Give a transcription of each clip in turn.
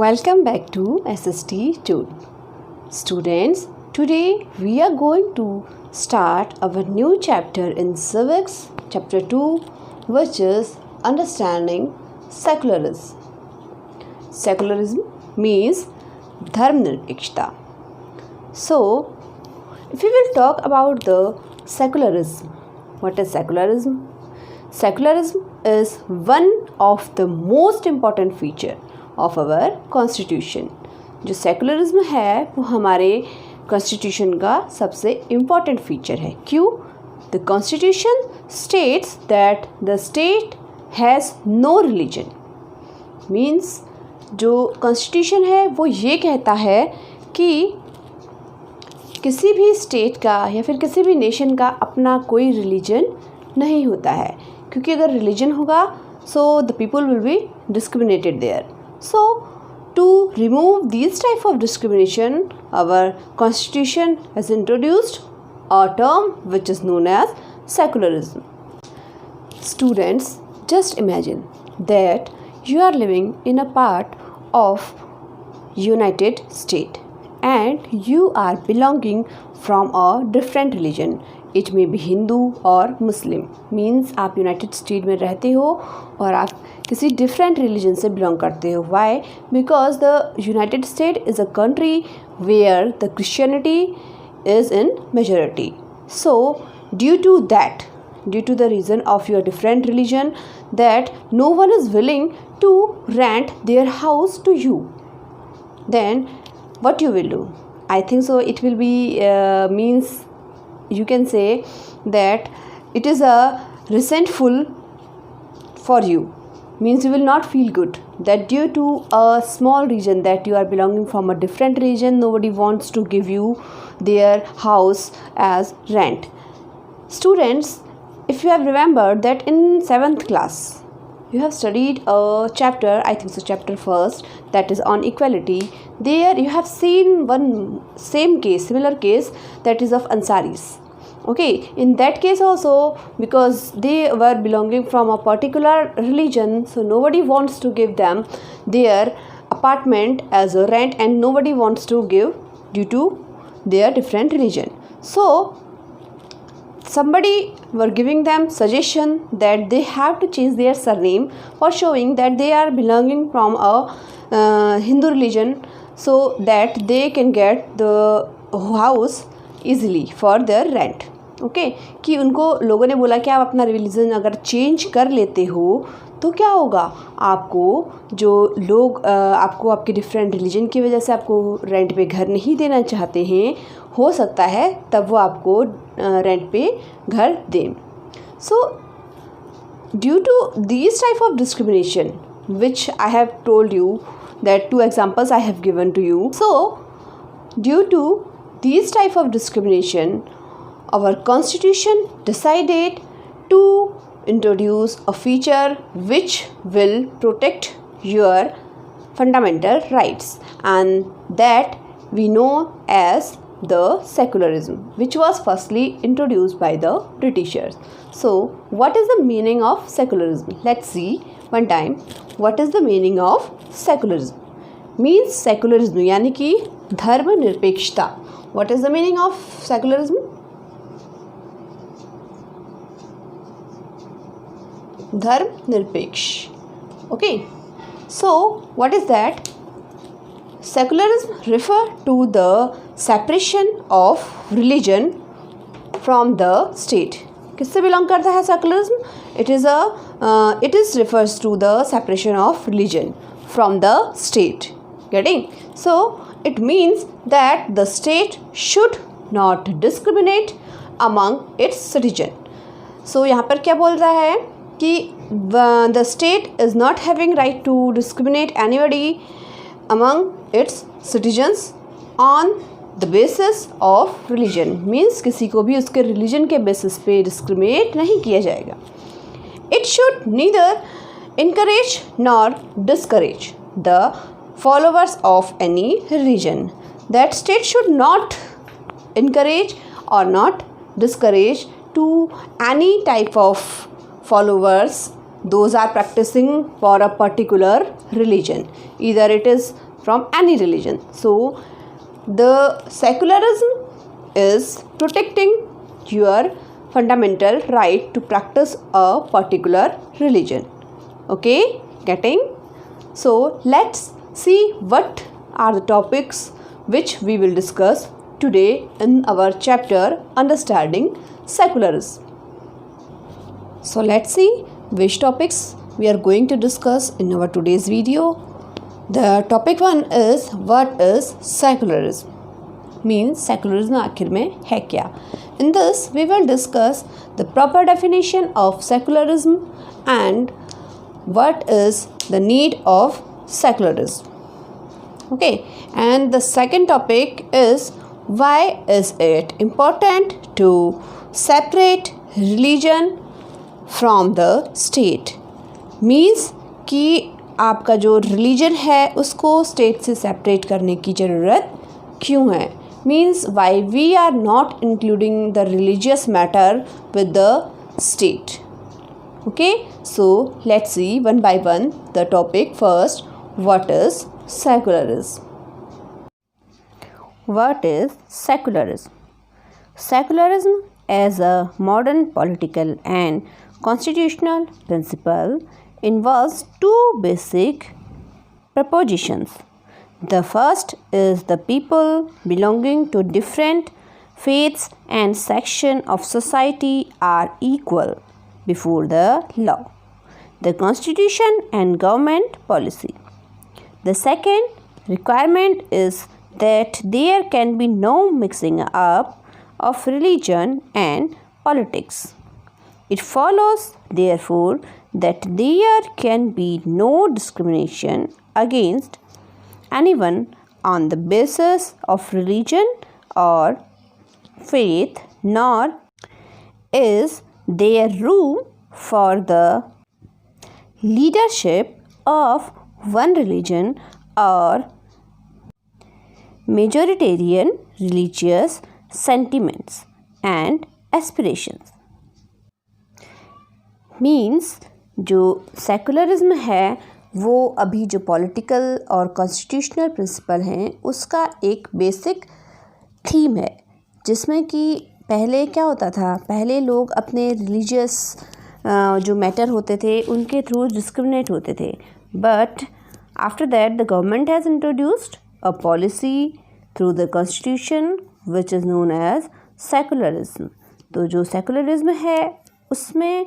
Welcome back to SST Tude. Students, today we are going to start our new chapter in Civics, Chapter 2, which is Understanding Secularism. Secularism means dharmnirpekshta. So, if we will talk about the secularism, what is secularism? Secularism is one of the most important feature of our constitution. जो secularism है वो हमारे constitution का सबसे important feature है. क्यों? The constitution states that the state has no religion. Means जो constitution है वो ये कहता है कि किसी भी स्टेट का या फिर किसी भी नेशन का अपना कोई रिलीजन नहीं होता है, क्योंकि अगर रिलीजन होगा so the people will be discriminated there. So, to remove these type of discrimination, our constitution has introduced a term which is known as secularism. Students, just imagine that you are living in a part of United States and you are belonging from a different religion. It may be Hindu or Muslim. Means आप United state में रहते हो और आप किसी different religion से belong करते हो. Why? Because the United State is a country where the Christianity is in majority. So due to the reason of your different religion, that no one is willing to rent their house to you, then what you will do? I think so it will be means you can say that it is a resentful for you. Means you will not feel good that due to a small region that you are belonging from a different region, nobody wants to give you their house as rent. Students, if you have remembered that in 7th class you have studied a chapter, I think so chapter 1st, that is on equality. There you have seen one similar case, that is of Ansaris. Okay, in that case also, because they were belonging from a particular religion, so nobody wants to give them their apartment as a rent and nobody wants to give due to their different religion. So somebody were giving them suggestion that they have to change their surname for showing that they are belonging from a Hindu religion, so that they can get the house easily for their rent. Okay कि उनको लोगों ने बोला कि आप अपना religion अगर change कर लेते हो तो क्या होगा, आपको जो लोग आपको आपके डिफरेंट रिलीजन की वजह से आपको रेंट पे घर नहीं देना चाहते हैं, हो सकता है तब वो आपको रेंट पे घर दें. So due to these type of discrimination which I have told you, that 2 examples I have given to you. So due to these type of discrimination, our constitution decided to introduce a feature which will protect your fundamental rights, and that we know as the secularism, which was firstly introduced by the Britishers. So what is the meaning of secularism? Let's see one time what is the meaning of secularism. Means secularism यानी कि धर्मनिरपेक्षता. What is the meaning of secularism? धर्मनिरपेक्ष. Okay, so what is that? Secularism refer to the separation of religion from the state. किससे belong करता है secularism? It is refers to the separation of religion from the state. Getting? So it means that the state should not discriminate among its citizen. So यहाँ पर क्या बोल रहा है कि the state is not having right to discriminate anybody among its citizens on the basis of religion. Means किसी को भी उसके religion के basis पे discriminate नहीं किया जाएगा. It should neither encourage nor discourage the followers of any religion. That state should not encourage or not discourage to any type of followers those are practicing for a particular religion. Either it is from any religion. So the secularism is protecting your fundamental right to practice a particular religion. Okay, getting? So let's see what are the topics which we will discuss today in our chapter Understanding Secularism. So let's see which topics we are going to discuss in our today's video. The topic 1 is what is secularism? Means secularism आखिर में है क्या? In this we will discuss the proper definition of secularism and what is the need of secularism. Okay, and the second topic is why is it important to separate religion from the state? Means कि आपका जो religion है उसको state से separate करने की ज़रूरत क्यों है? Means why we are not including the religious matter with the state. Okay, so let's see one by one the topic. First, what is secularism? What is secularism? Secularism as a modern political and constitutional principle involves two basic propositions. The first is the people belonging to different faiths and sections of society are equal before the law, the constitution and government policy. The second requirement is that there can be no mixing up of religion and politics. It follows, therefore, that there can be no discrimination against anyone on the basis of religion or faith, nor is there room for the leadership of one religion or majoritarian religious sentiments and aspirations. Means जो secularism है वो अभी जो political और constitutional principal हैं उसका एक basic theme है, जिसमें कि पहले क्या होता था, पहले लोग अपने रिलीजियस जो मैटर होते थे उनके थ्रू डिस्क्रिमिनेट होते थे. But after that the government has introduced a policy through the constitution which is known as secularism. तो जो सेकुलरिज्म है उसमें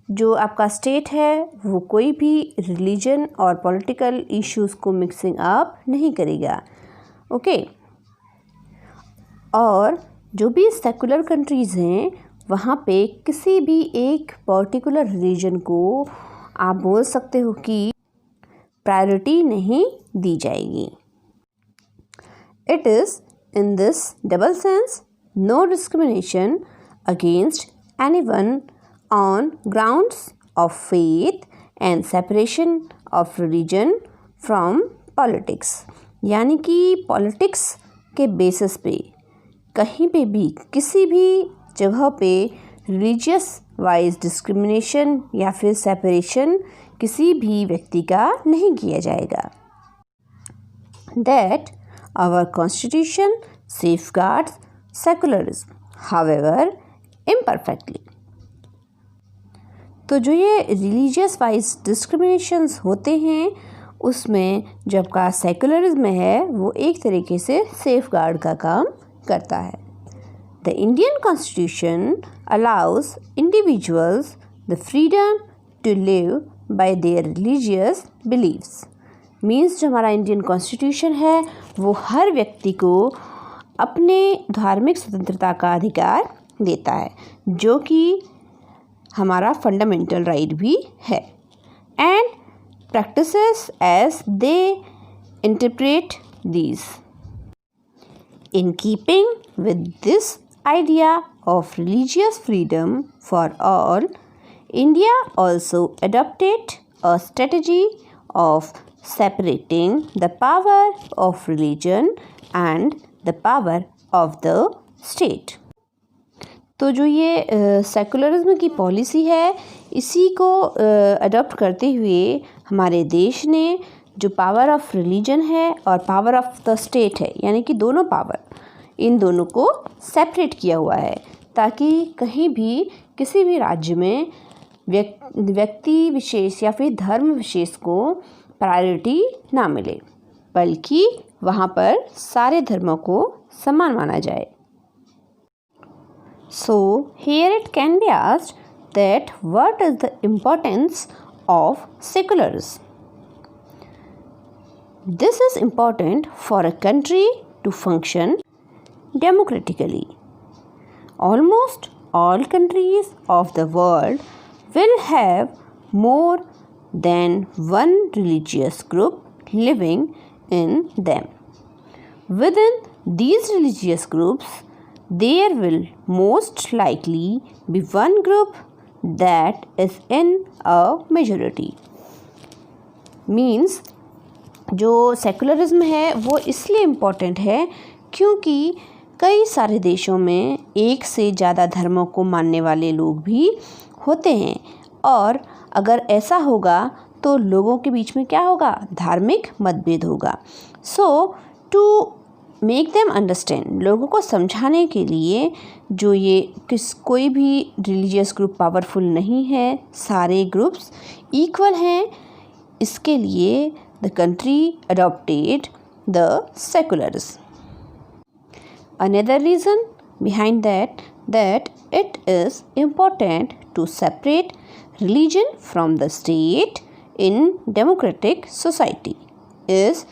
जो आपका स्टेट है वो कोई भी रिलीजन और पॉलिटिकल इश्यूज़ को मिक्सिंग अप नहीं करेगा. ओके, और जो भी सेकुलर कंट्रीज़ हैं वहाँ पे किसी भी एक पर्टिकुलर रिलीजन को आप बोल सकते हो कि प्रायोरिटी नहीं दी जाएगी. It is in this double sense no discrimination against anyone on grounds of faith and separation of religion from politics. यानी कि पॉलिटिक्स के बेसिस पे कहीं पे भी किसी भी जगह पे रिलीजियस वाइज डिस्क्रिमिनेशन या फिर सेपरेशन किसी भी व्यक्ति का नहीं किया जाएगा. That our constitution safeguards secularism, however imperfectly. तो जो ये रिलीजियस वाइज डिस्क्रिमिनेशंस होते हैं उसमें जो आपका सेकुलरिज्म है वो एक तरीके से सेफ गार्ड का काम करता है. The Indian constitution allows individuals the freedom to live by their religious beliefs. Means जो हमारा इंडियन कॉन्स्टिट्यूशन है वो हर व्यक्ति को अपने धार्मिक स्वतंत्रता का अधिकार देता है, जो कि हमारा फंडामेंटल राइट भी है. And practices as they interpret these. In keeping with this idea of religious freedom for all, India also adopted a strategy of separating the power of religion and the power of the state. तो जो ये secularism की policy है इसी को adopt करते हुए हमारे देश ने जो पावर ऑफ रिलीजन है और पावर ऑफ द स्टेट है, यानी कि दोनों पावर, इन दोनों को सेपरेट किया हुआ है ताकि कहीं भी किसी भी राज्य में व्यक्ति विशेष या फिर धर्म विशेष को प्रायोरिटी ना मिले, बल्कि वहाँ पर सारे धर्मों को समान माना जाए। So here it can be asked that what is the importance of secularism? This is important for a country to function democratically. Almost all countries of the world will have more than one religious group living in them. Within these religious groups, there will most likely be one group that is in a majority. Means जो secularism है वो इसलिए important है क्योंकि कई सारे देशों में एक से ज़्यादा धर्मों को मानने वाले लोग भी होते हैं, और अगर ऐसा होगा तो लोगों के बीच में क्या होगा, धार्मिक मतभेद होगा। सो टू मेक देम अंडरस्टैंड, लोगों को समझाने के लिए जो ये कोई भी रिलीजियस ग्रुप पावरफुल नहीं है, सारे ग्रुप्स इक्वल हैं, इसके लिए the country adopted the secularism. Another reason behind that it is important to separate religion from the state in democratic society is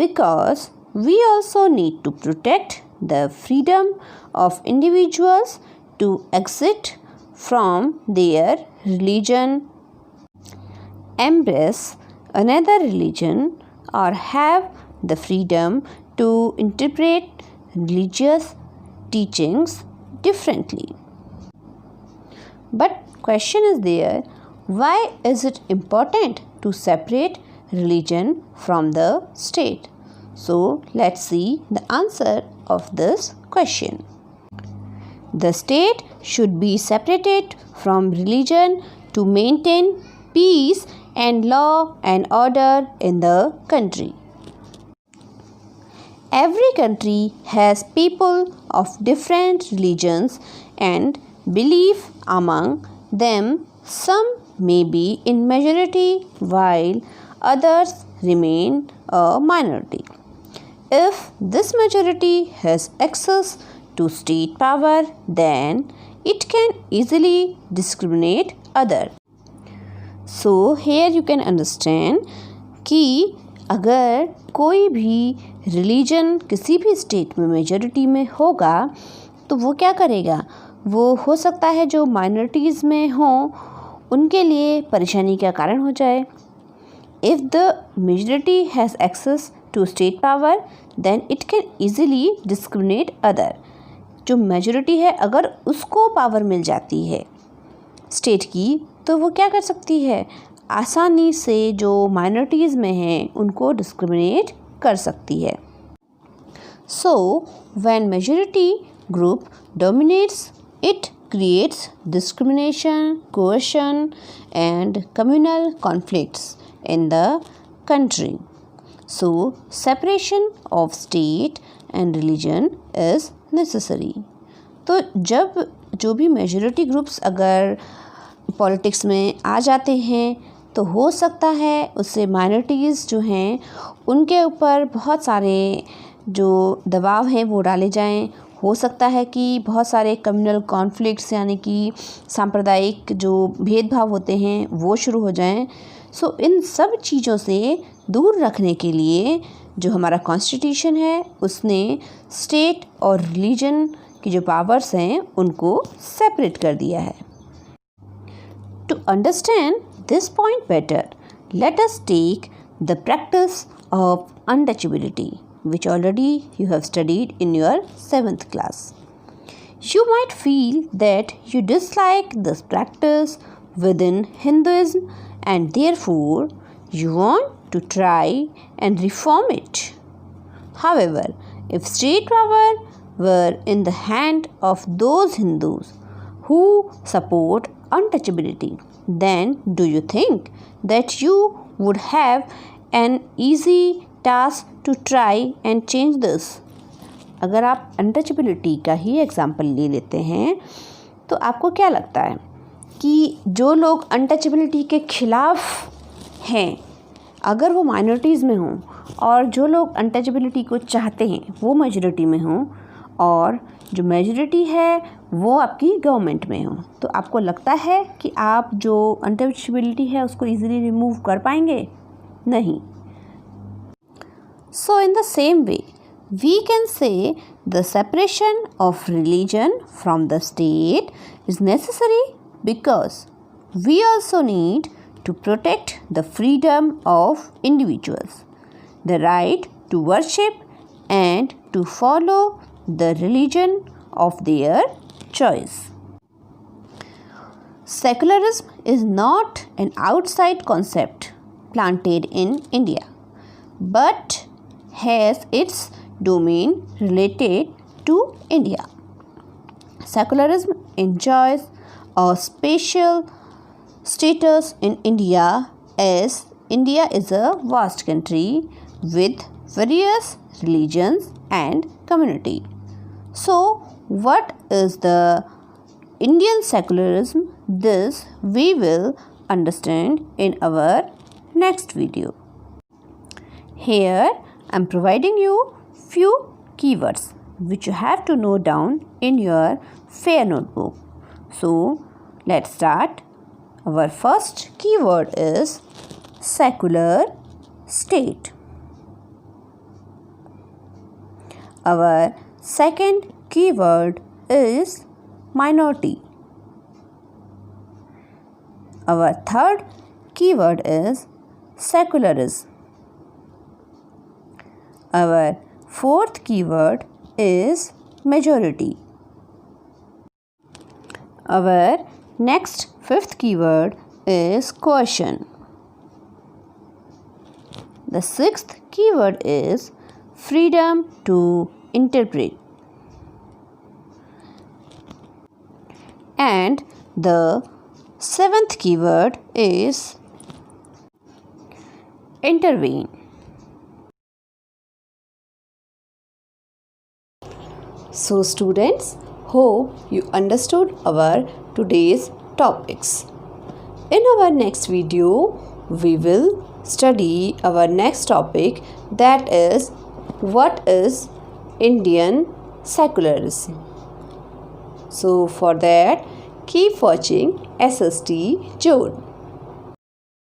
because we also need to protect the freedom of individuals to exit from their religion, embrace another religion, or have the freedom to interpret religious teachings differently. But question is there, why is it important to separate religion from the state? So let's see the answer of this question. The state should be separated from religion to maintain peace and law and order in the country. Every country has people of different religions and belief. Among them, some may be in majority while others remain a minority. If this majority has access to state power, then it can easily discriminate others. So here you can understand कि अगर कोई भी religion किसी भी state में majority में होगा तो वो क्या करेगा, वो हो सकता है जो माइनॉरिटीज़ में हों उनके लिए परेशानी का कारण हो जाए। If the majority has access to state power then it can easily discriminate other. जो मेजॉरिटी है अगर उसको पावर मिल जाती है स्टेट की तो वो क्या कर सकती है, आसानी से जो माइनॉरिटीज़ में हैं उनको डिस्क्रिमिनेट कर सकती है। So when majority group dominates it creates discrimination, coercion, and communal conflicts in the country. So, separation of state and religion is necessary. तो जब जो भी मेजॉरिटी ग्रुप्स अगर पॉलिटिक्स में आ जाते हैं तो हो सकता है उससे माइनॉरिटीज़ जो हैं उनके ऊपर बहुत सारे जो दबाव हैं वो डाले जाएं। हो सकता है कि बहुत सारे कम्युनल कॉन्फ्लिक्ट्स यानी कि सांप्रदायिक जो भेदभाव होते हैं वो शुरू हो जाएं। सो इन सब चीज़ों से दूर रखने के लिए जो हमारा कॉन्स्टिट्यूशन है उसने स्टेट और रिलीजन की जो पावर्स हैं उनको सेपरेट कर दिया है। To understand this point better let us take the practice of untouchability which already you have studied in your 7th class. You might feel that you dislike this practice within Hinduism and therefore you want to try and reform it. However, if state power were in the hand of those Hindus who support untouchability, then do you think that you would have an easy task to try and change this. अगर आप untouchability का ही example ले लेते हैं तो आपको क्या लगता है कि जो लोग अनटचेबिलिटी के खिलाफ हैं, अगर वो माइनॉरिटीज़ में हों, और जो लोग अनटचेबिलिटी को चाहते हैं वो मेजॉरिटी में हों, और जो मेजॉरिटी है वो आपकी गवर्नमेंट में हो, तो आपको लगता है कि आप जो अनटचेबिलिटी है उसको इजीली रिमूव कर पाएंगे? नहीं. So in the same way, we can say the separation of religion from the state is necessary because we also need to protect the freedom of individuals, the right to worship and to follow the religion of their choice. Secularism is not an outside concept planted in India, but has its domain related to India. Secularism enjoys a special status in India as India is a vast country with various religions and community. So, what is the Indian secularism? This we will understand in our next video. Here I am providing you few keywords which you have to note down in your fair notebook. So, let's start. Our first keyword is secular state. Our second keyword is minority. Our third keyword is secularism. Our fourth keyword is majority. Our next fifth keyword is coercion. The sixth keyword is freedom to interpret. And the seventh keyword is intervene. So students, hope you understood our today's topics. In our next video, we will study our next topic, that is what is Indian secularism. So for that, keep watching SST June.